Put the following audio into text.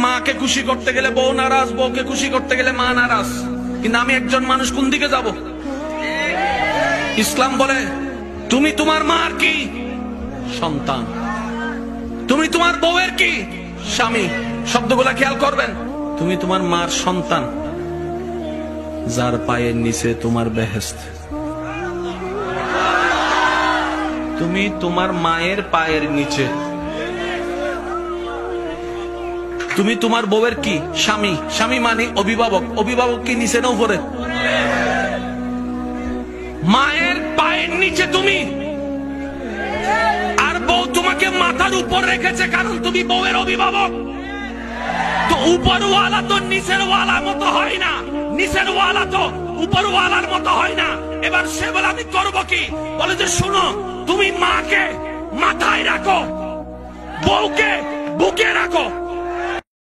মাকে খুশি করতে গেলে বউ নারাজ, বউকে খুশি করতে গেলে মা নারাজ। কিন্তু আমি একজন মানুষ, কোন দিকে যাব? ইসলাম বলে তুমি তোমার মার কি? সন্তান। তুমি তোমার বউয়ের কি? স্বামী। শব্দগুলা খেয়াল করবেন। তুমি তোমার মার সন্তান, যার পায়ের নিচে তোমার বেহেশত। তুমি তোমার মায়ের পায়ের নিচে। তুমি তোমার বউয়ের কি? স্বামী। স্বামী মানে অভিভাবক। অভিভাবক কি নিচে না উপরে? মায়ের পায়ের নিচে তুমি, আর বউ তোমাকে মাথার উপর রেখেছে, কারণ তুমি বউয়ের অভিভাবক। তো উপরওয়ালা তো নিচের ওয়ালার মতো হয় না, নিচের ওয়ালা তো উপরওয়ালার মতো হয় না। এবার সে বলে আমি করবো কি? বলে যে শুনো, তুমি মাকে মাথায় রাখো, বউকে বুকে রাখো।